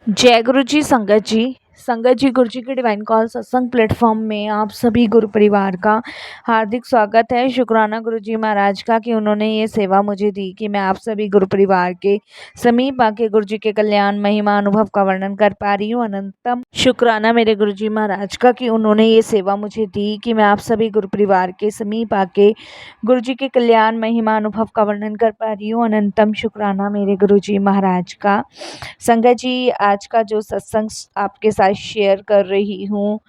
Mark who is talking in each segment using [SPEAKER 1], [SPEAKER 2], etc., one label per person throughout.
[SPEAKER 1] जय गुरु जी संगत जी। संगत जी, गुरु जी के डिवाइन कॉल सत्संग प्लेटफॉर्म में आप सभी गुरु परिवार का हार्दिक स्वागत है। शुक्राना गुरु जी महाराज का कि उन्होंने ये सेवा मुझे दी कि मैं आप सभी गुरु परिवार के समीप आके गुरु जी के कल्याण महिमा अनुभव का वर्णन कर पा रही हूँ। अनंतम शुक्राना मेरे गुरु जी महाराज का कि उन्होंने ये सेवा मुझे दी कि मैं आप सभी गुरु परिवार के समीप आके गुरु जी के कल्याण महिमा अनुभव का वर्णन कर पा रही हूँ। अनंतम शुक्राना मेरे गुरु जी महाराज का। संगत जी, आज का जो सत्संग आपके साथ शेयर कर रही हूँ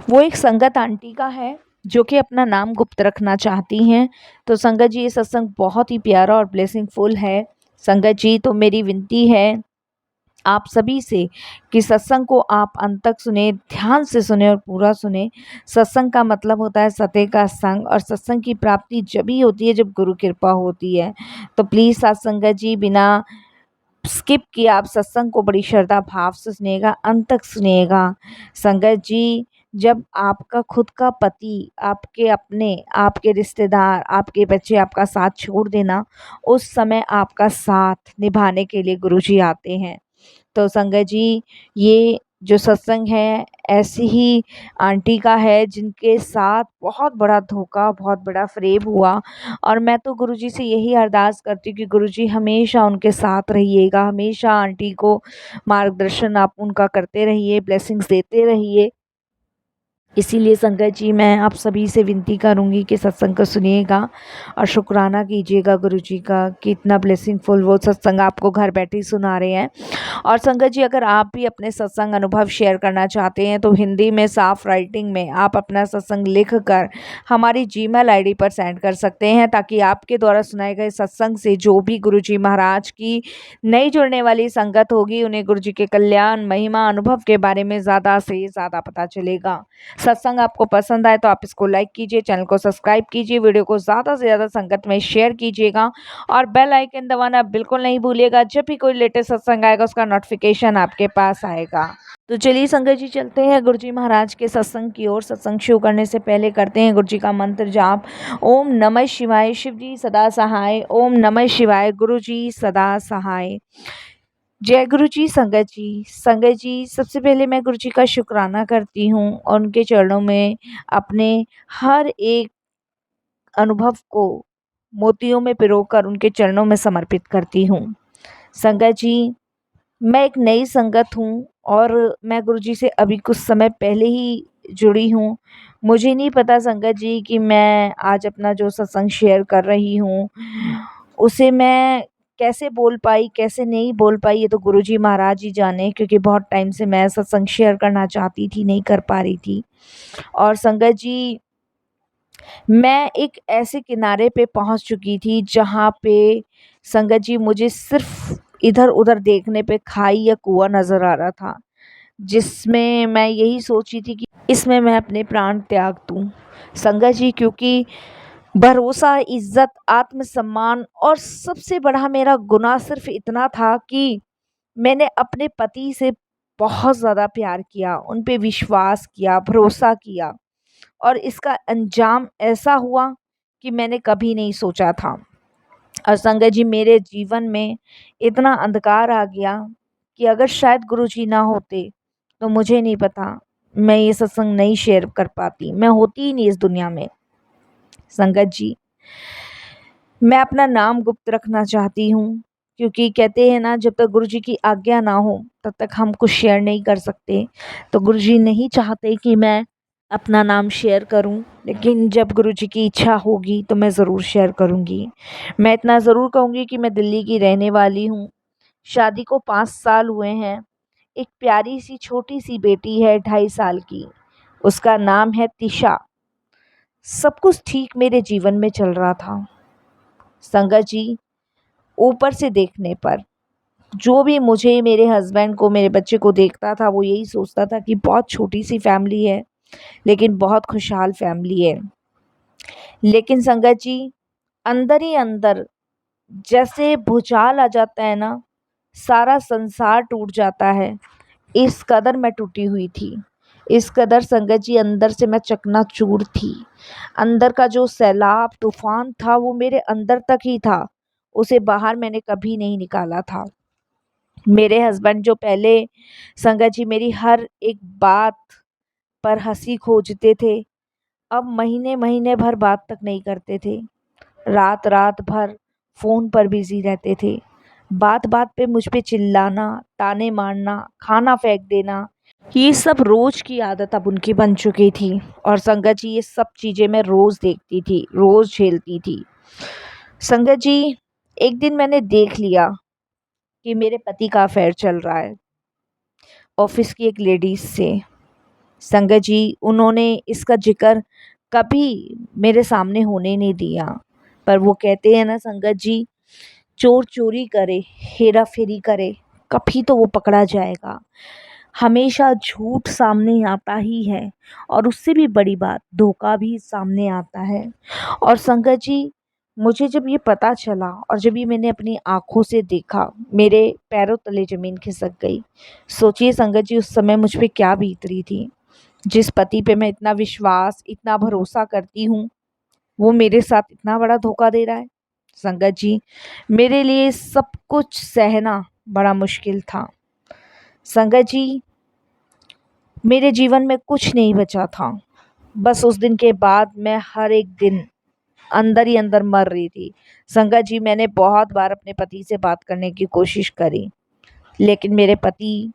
[SPEAKER 1] वो एक संगत आंटी का है जो कि अपना नाम गुप्त रखना चाहती हैं। तो संगत जी, ये सत्संग बहुत ही प्यारा और ब्लेसिंगफुल है। संगत जी, तो मेरी विनती है आप सभी से कि सत्संग को आप अंत तक सुने, ध्यान से सुने और पूरा सुने। सत्संग का मतलब होता है सत्य का संग, और सत्संग की प्राप्ति जब ही होती है जब गुरु कृपा होती है। तो प्लीज़ सत्संगत जी, बिना स्किप किए आप सत्संग को बड़ी श्रद्धा भाव से सुनिएगा, अंत तक सुनिएगा। संगत जी, जब आपका खुद का पति, आपके अपने, आपके रिश्तेदार, आपके बच्चे आपका साथ छोड़ देना, उस समय आपका साथ निभाने के लिए गुरुजी आते हैं। तो संगत जी, ये जो सत्संग है ऐसी ही आंटी का है जिनके साथ बहुत बड़ा धोखा, बहुत बड़ा फ़रेब हुआ। और मैं तो गुरुजी से यही अरदास करती हूँ कि गुरुजी हमेशा उनके साथ रहिएगा, हमेशा आंटी को मार्गदर्शन आप उनका करते रहिए, ब्लेसिंग्स देते रहिए। इसीलिए संगत जी, मैं आप सभी से विनती करूंगी कि सत्संग को सुनिएगा और शुक्राना कीजिएगा गुरुजी का कि इतना ब्लेसिंगफुल वो सत्संग आपको घर बैठे ही सुना रहे हैं। और संगत जी, अगर आप भी अपने सत्संग अनुभव शेयर करना चाहते हैं तो हिंदी में साफ राइटिंग में आप अपना सत्संग लिख कर हमारी जीमेल आईडी पर सेंड कर सकते हैं, ताकि आपके द्वारा सुनाए गए सत्संग से जो भी गुरुजी महाराज की नई जुड़ने वाली संगत होगी उन्हें गुरुजी के कल्याण महिमा अनुभव के बारे में ज़्यादा से ज़्यादा पता चलेगा। सत्संग आपको पसंद आए तो आप इसको लाइक कीजिए, चैनल को सब्सक्राइब कीजिए, वीडियो को ज़्यादा से ज़्यादा संगत में शेयर कीजिएगा और बेल आइकन दबाना बिल्कुल नहीं भूलिएगा। जब भी कोई लेटेस्ट सत्संग आएगा उसका नोटिफिकेशन आपके पास आएगा। तो चलिए संगत जी, चलते हैं गुरुजी महाराज के सत्संग की ओर। सत्संग शुरू करने से पहले करते हैं गुरुजी का मंत्र जाप। ओम नमः शिवाय, शिव जी सदा सहाय। ओम नमः शिवाय, गुरु जी सदा सहाय। जय गुरु जी संगत जी। संगत जी, सबसे पहले मैं गुरु जी का शुक्राना करती हूँ और उनके चरणों में अपने हर एक अनुभव को मोतियों में पिरोकर उनके चरणों में समर्पित करती हूँ। संगत जी, मैं एक नई संगत हूँ और मैं गुरु जी से अभी कुछ समय पहले ही जुड़ी हूँ। मुझे नहीं पता संगत जी कि मैं आज अपना जो सत्संग शेयर कर रही हूँ उसे मैं कैसे बोल पाई, कैसे नहीं बोल पाई, ये तो गुरुजी महाराज ही जाने, क्योंकि बहुत टाइम से मैं सत्संग शेयर करना चाहती थी, नहीं कर पा रही थी। और संगत जी, मैं एक ऐसे किनारे पे पहुंच चुकी थी जहाँ पे संगत जी मुझे सिर्फ इधर-उधर देखने पे खाई या कुआं नज़र आ रहा था, जिसमें मैं यही सोची थी कि इसमें मैं अपने प्राण त्याग दूँ। संगत जी, क्योंकि भरोसा, इज़्ज़त, आत्मसम्मान और सबसे बड़ा मेरा गुनाह सिर्फ़ इतना था कि मैंने अपने पति से बहुत ज़्यादा प्यार किया, उन पे विश्वास किया, भरोसा किया और इसका अंजाम ऐसा हुआ कि मैंने कभी नहीं सोचा था। और संगत जी, मेरे जीवन में इतना अंधकार आ गया कि अगर शायद गुरुजी ना होते तो मुझे नहीं पता मैं ये सत्संग नहीं शेयर कर पाती, मैं होती ही नहीं इस दुनिया में। संगत जी, मैं अपना नाम गुप्त रखना चाहती हूँ, क्योंकि कहते हैं ना, जब तक गुरुजी की आज्ञा ना हो तब तक हम कुछ शेयर नहीं कर सकते। तो गुरुजी नहीं चाहते कि मैं अपना नाम शेयर करूं, लेकिन जब गुरुजी की इच्छा होगी तो मैं ज़रूर शेयर करूंगी। मैं इतना ज़रूर कहूँगी कि मैं दिल्ली की रहने वाली हूँ। शादी को 5 साल हुए हैं। एक प्यारी सी छोटी सी बेटी है 2.5 साल की, उसका नाम है तिशा। सब कुछ ठीक मेरे जीवन में चल रहा था। संगत जी, ऊपर से देखने पर जो भी मुझे, मेरे हस्बैंड को, मेरे बच्चे को देखता था वो यही सोचता था कि बहुत छोटी सी फैमिली है लेकिन बहुत खुशहाल फैमिली है। लेकिन संगत जी, अंदर ही अंदर जैसे भूचाल आ जाता है ना, सारा संसार टूट जाता है, इस कदर मैं टूटी हुई थी। इस कदर संगत जी, अंदर से मैं चकनाचूर थी। अंदर का जो सैलाब तूफान था वो मेरे अंदर तक ही था, उसे बाहर मैंने कभी नहीं निकाला था। मेरे हस्बैंड जो पहले संगत जी मेरी हर एक बात पर हंसी खोजते थे, अब महीने महीने भर बात तक नहीं करते थे। रात रात भर फ़ोन पर बिज़ी रहते थे। बात बात पे मुझ पे चिल्लाना, ताने मारना, खाना फेंक देना, ये सब रोज़ की आदत अब उनकी बन चुकी थी। और संगत जी ये सब चीज़ें मैं रोज़ देखती थी, रोज़ झेलती थी। संगत जी, एक दिन मैंने देख लिया कि मेरे पति का अफ़ेयर चल रहा है ऑफ़िस की एक लेडीज़ से। संगत जी, उन्होंने इसका ज़िक्र कभी मेरे सामने होने नहीं दिया। पर वो कहते हैं ना संगत जी, चोर चोरी करे, हेरा-फेरी करे, कभी तो वो पकड़ा जाएगा। हमेशा झूठ सामने आता ही है और उससे भी बड़ी बात, धोखा भी सामने आता है। और संगत जी, मुझे जब ये पता चला और जब ये मैंने अपनी आँखों से देखा, मेरे पैरों तले ज़मीन खिसक गई। सोचिए संगत जी, उस समय मुझ पे क्या बीत रही थी। जिस पति पे मैं इतना विश्वास, इतना भरोसा करती हूँ, वो मेरे साथ इतना बड़ा धोखा दे रहा है। संगत जी, मेरे लिए सब कुछ सहना बड़ा मुश्किल था। संगत जी, मेरे जीवन में कुछ नहीं बचा था। बस उस दिन के बाद मैं हर एक दिन अंदर ही अंदर मर रही थी। संगत जी, मैंने बहुत बार अपने पति से बात करने की कोशिश करी, लेकिन मेरे पति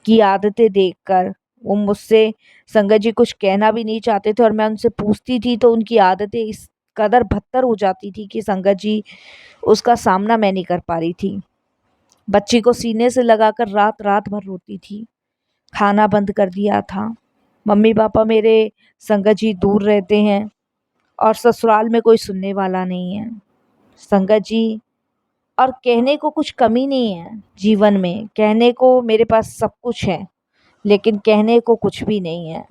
[SPEAKER 1] की आदतें देखकर वो मुझसे संगत जी कुछ कहना भी नहीं चाहते थे और मैं उनसे पूछती थी तो उनकी आदतें इस कदर बदतर हो जाती थी कि संगत जी उसका सामना मैं नहीं कर पा रही थी। बच्ची को सीने से लगाकर रात रात भर रोती थी। खाना बंद कर दिया था। मम्मी पापा मेरे संगत जी दूर रहते हैं और ससुराल में कोई सुनने वाला नहीं है। संगत जी, और कहने को कुछ कमी नहीं है जीवन में, कहने को मेरे पास सब कुछ है, लेकिन कहने को कुछ भी नहीं है।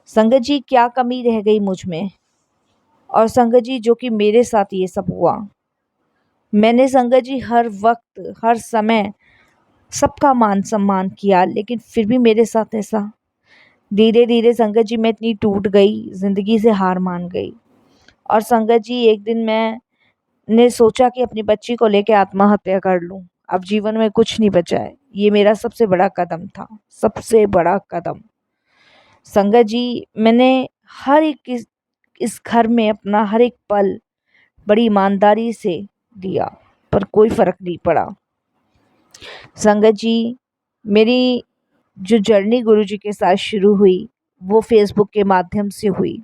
[SPEAKER 1] संगत जी, क्या कमी रह गई मुझ में? और संगत जी, जो कि मेरे साथ ये सब हुआ, मैंने संगत जी हर वक्त हर समय सबका मान सम्मान किया, लेकिन फिर भी मेरे साथ ऐसा। धीरे धीरे संगत जी मैं इतनी टूट गई, ज़िंदगी से हार मान गई। और संगत जी, एक दिन मैंने सोचा कि अपनी बच्ची को लेके आत्महत्या कर लूं। अब जीवन में कुछ नहीं बचा है। ये मेरा सबसे बड़ा कदम था, सबसे बड़ा कदम। संगत जी, मैंने हर एक इस घर में अपना हर एक पल बड़ी ईमानदारी से दिया, पर कोई फ़र्क नहीं पड़ा। संगत जी, मेरी जो जर्नी गुरुजी के साथ शुरू हुई, वो फ़ेसबुक के माध्यम से हुई।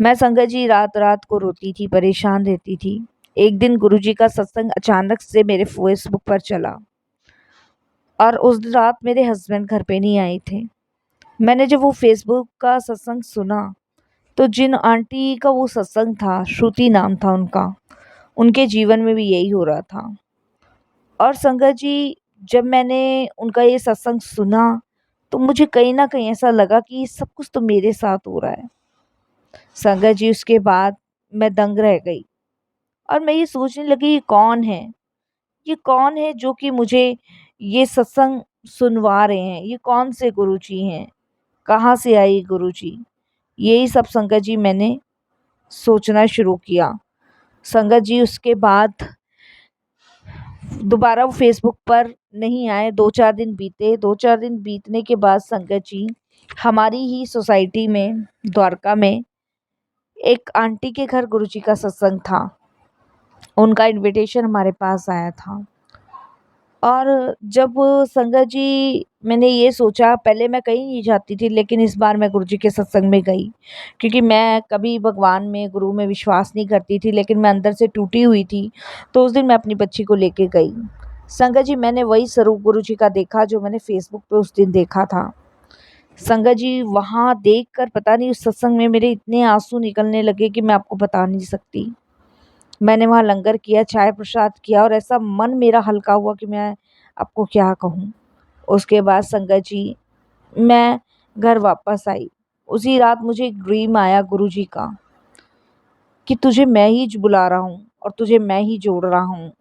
[SPEAKER 1] मैं संगत जी रात-रात को रोती थी, परेशान रहती थी। एक दिन गुरुजी का सत्संग अचानक से मेरे फ़ेसबुक पर चला और उस रात मेरे हस्बैंड घर पे नहीं आए थे। मैंने जब वो फ़ेसबुक का सत्संग सुना, तो जिन आंटी का वो सत्संग था, श्रुति नाम था उनका, उनके जीवन में भी यही हो रहा था। और संगत जी, जब मैंने उनका ये सत्संग सुना, तो मुझे कहीं न कहीं ऐसा लगा कि ये सब कुछ तो मेरे साथ हो रहा है। संगत जी, उसके बाद मैं दंग रह गई और मैं ये सोचने लगी, ये कौन है? ये कौन है जो कि मुझे ये सत्संग सुनवा रहे हैं? ये कौन से गुरुजी हैं? कहाँ से आए ये गुरुजी? यही सब संगत जी मैंने सोचना शुरू किया। संगत जी, उसके बाद दोबारा वो फ़ेसबुक पर नहीं आए, 2-4 दिन बीते। 2-4 दिन बीतने के बाद संगत जी, हमारी ही सोसाइटी में, द्वारका में, एक आंटी के घर गुरुजी का सत्संग था। उनका इन्विटेशन हमारे पास आया था। और जब संगत जी मैंने ये सोचा, पहले मैं कहीं नहीं जाती थी, लेकिन इस बार मैं गुरुजी के सत्संग में गई, क्योंकि मैं कभी भगवान में, गुरु में विश्वास नहीं करती थी, लेकिन मैं अंदर से टूटी हुई थी। तो उस दिन मैं अपनी बच्ची को लेके गई। संगत जी, मैंने वही स्वरूप गुरुजी का देखा जो मैंने फ़ेसबुक पे उस दिन देखा था। संगत जी, वहाँ देखकर पता नहीं उस सत्संग में मेरे इतने आँसू निकलने लगे कि मैं आपको बता नहीं सकती। मैंने वहाँ लंगर किया, चाय प्रसाद किया और ऐसा मन मेरा हल्का हुआ कि मैं आपको क्या कहूँ। उसके बाद संगत जी, मैं घर वापस आई। उसी रात मुझे एक ड्रीम आया गुरुजी का कि तुझे मैं ही बुला रहा हूँ और तुझे मैं ही जोड़ रहा हूँ,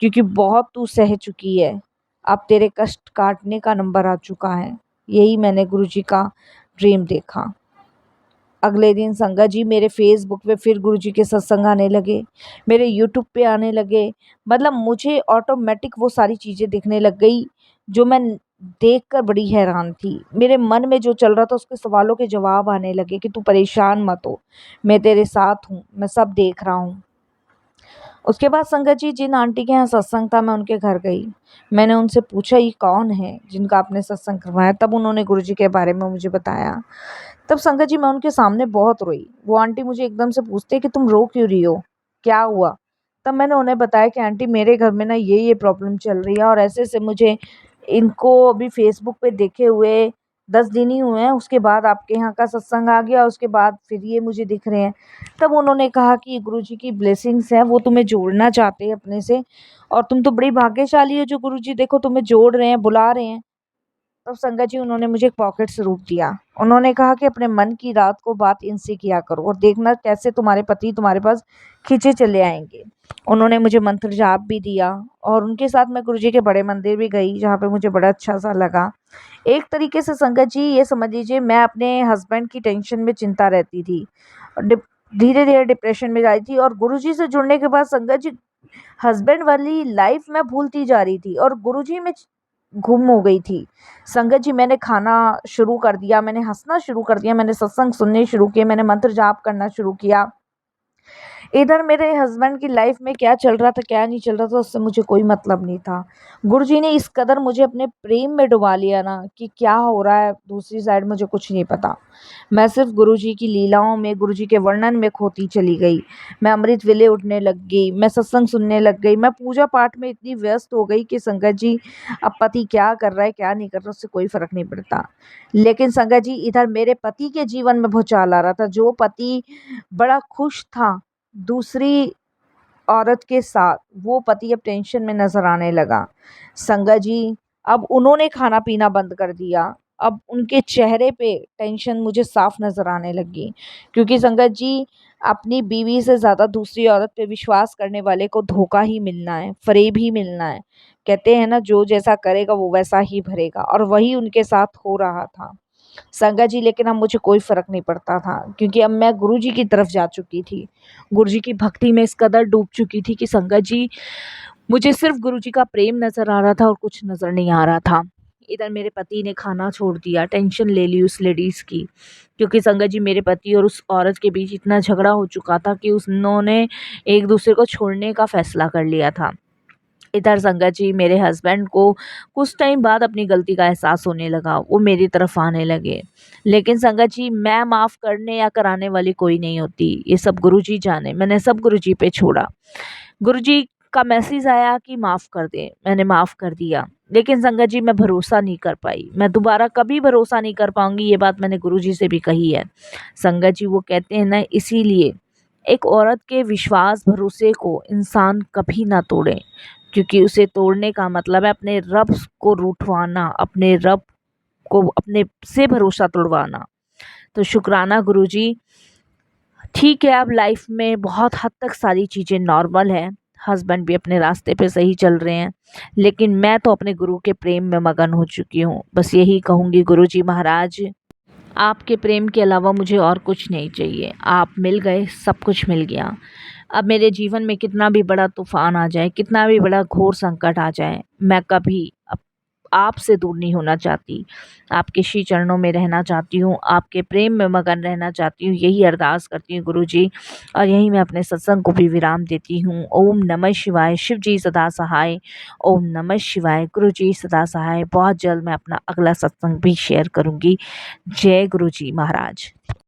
[SPEAKER 1] क्योंकि बहुत तू सह चुकी है। अब तेरे कष्ट काटने का नंबर आ चुका है। यही मैंने गुरुजी का ड्रीम देखा। अगले दिन संगत जी मेरे फ़ेसबुक पे फिर गुरुजी के सत्संग आने लगे, मेरे यूट्यूब पे आने लगे। मतलब मुझे ऑटोमेटिक वो सारी चीज़ें दिखने लग गई, जो मैं देखकर बड़ी हैरान थी। मेरे मन में जो चल रहा था उसके सवालों के जवाब आने लगे कि तू परेशान मत हो, मैं तेरे साथ हूँ, मैं सब देख रहा हूँ। उसके बाद संगत जी जिन आंटी के यहाँ सत्संग था मैं उनके घर गई। मैंने उनसे पूछा ये कौन है जिनका आपने सत्संग करवाया? तब उन्होंने गुरुजी के बारे में मुझे बताया। तब संगत जी मैं उनके सामने बहुत रोई। वो आंटी मुझे एकदम से पूछते कि तुम रो क्यों रही हो? क्या हुआ? तब मैंने उन्हें बताया कि आंटी मेरे घर में ना ये प्रॉब्लम चल रही है और ऐसे-ऐसे मुझे इनको अभी फ़ेसबुक पे देखे हुए 10 दिन ही हुए हैं, उसके बाद आपके यहाँ का सत्संग आ गया, उसके बाद फिर ये मुझे दिख रहे हैं। तब उन्होंने कहा कि ये गुरुजी की ब्लेसिंग्स हैं, वो तुम्हें जोड़ना चाहते हैं अपने से और तुम तो बड़ी भाग्यशाली हो जो गुरुजी देखो तुम्हें जोड़ रहे हैं, बुला रहे हैं। तब संगत जी उन्होंने मुझे एक पॉकेट स्वरूप दिया। उन्होंने कहा कि अपने मन की रात को बात इनसे किया करो और देखना कैसे तुम्हारे पति तुम्हारे पास खींचे चले आएँगे। उन्होंने मुझे मंत्र जाप भी दिया और उनके साथ मैं गुरुजी के बड़े मंदिर भी गई, जहाँ पे मुझे बड़ा अच्छा-सा लगा। एक तरीके से संगत जी ये समझ लीजिए मैं अपने हस्बैंड की टेंशन में चिंता रहती थी। डिप धीरे-धीरे डिप्रेशन में आई थी और गुरुजी से जुड़ने के बाद संगत जी हस्बैंड वाली लाइफ़ मैं भूलती जा रही थी और गुरुजी में गुम हो गई थी। संगत जी मैंने खाना शुरू कर दिया, मैंने हँसना शुरू कर दिया, मैंने सत्संग सुनने शुरू किए, मैंने मंत्र जाप करना शुरू किया। इधर मेरे हस्बैंड की लाइफ में क्या चल रहा था, क्या नहीं चल रहा था, उससे मुझे कोई मतलब नहीं था। गुरुजी ने इस कदर मुझे अपने प्रेम में डुबा लिया ना कि क्या हो रहा है दूसरी साइड मुझे कुछ नहीं पता। मैं सिर्फ़ गुरुजी की लीलाओं में, गुरुजी के वर्णन में खोती चली गई। मैं अमृत वेले उठने लग गई, मैं सत्संग सुनने लग गई, मैं पूजा पाठ में इतनी व्यस्त हो गई कि संगत जी अब पति क्या कर रहा है, क्या नहीं कर रहा, उससे कोई फ़र्क नहीं पड़ता। लेकिन संगत जी इधर मेरे पति के जीवन में भूचाल आ रहा था। जो पति बड़ा खुश था दूसरी औरत के साथ, वो पति अब टेंशन में नज़र आने लगा। संगत जी, अब उन्होंने खाना-पीना बंद कर दिया। अब उनके चेहरे पे टेंशन मुझे साफ़ नज़र आने लगी क्योंकि संगत जी, अपनी बीवी से ज़्यादा दूसरी औरत पे विश्वास करने वाले को धोखा ही मिलना है, फ़रेब ही मिलना है। कहते हैं ना, जो जैसा करेगा वो वैसा ही भरेगा और वही उनके साथ हो रहा था। संगत जी लेकिन अब मुझे कोई फ़र्क नहीं पड़ता था क्योंकि अब मैं गुरुजी की तरफ जा चुकी थी। गुरुजी की भक्ति में इस कदर डूब चुकी थी कि संगत जी मुझे सिर्फ़ गुरुजी का प्रेम नज़र आ रहा था और कुछ नज़र नहीं आ रहा था। इधर मेरे पति ने खाना छोड़ दिया, टेंशन ले ली उस लेडीज़ की क्योंकि संगत जी मेरे पति और उस औरत के बीच इतना झगड़ा हो चुका था कि उन्होंने एक-दूसरे को छोड़ने का फ़ैसला कर लिया था। इधर संगत जी मेरे हस्बैंड को कुछ टाइम बाद अपनी गलती का एहसास होने लगा, वो मेरी तरफ आने लगे। लेकिन संगत जी मैं माफ़ करने या कराने वाली कोई नहीं होती, ये सब गुरुजी जाने। मैंने सब गुरुजी पे छोड़ा। गुरुजी का मैसेज आया कि माफ़ कर दें, मैंने माफ़ कर दिया। लेकिन संगत जी मैं भरोसा नहीं कर पाई, मैं दोबारा कभी भरोसा नहीं कर पाऊँगी, ये बात मैंने गुरुजी से भी कही है। संगत जी वो कहते हैं ना, इसीलिए एक औरत के विश्वास भरोसे को इंसान कभी ना तोड़े क्योंकि उसे तोड़ने का मतलब है अपने रब को रूठवाना, अपने रब को अपने से भरोसा तोड़वाना। तो शुक्राना गुरुजी, ठीक है अब लाइफ में बहुत हद तक सारी चीज़ें नॉर्मल हैं, हस्बैंड भी अपने रास्ते पे सही चल रहे हैं, लेकिन मैं तो अपने गुरु के प्रेम में मगन हो चुकी हूँ। बस यही कहूँगी गुरुजी महाराज, आपके प्रेम के अलावा मुझे और कुछ नहीं चाहिए। आप मिल गए, सब कुछ मिल गया। अब मेरे जीवन में कितना भी बड़ा तूफ़ान आ जाए, कितना भी बड़ा घोर संकट आ जाए, मैं कभी अब आपसे दूर नहीं होना चाहती। आपके श्री चरणों में रहना चाहती हूँ, आपके प्रेम में मगन रहना चाहती हूँ, यही अरदास करती हूँ गुरुजी और यहीं मैं अपने सत्संग को भी विराम देती हूँ। ओम नमः शिवाय, शिव जी सदा सहाय। ओम नमः शिवाय, गुरुजी सदा सहाय। बहुत जल्द मैं अपना अगला सत्संग भी शेयर करूँगी। जय गुरुजी महाराज।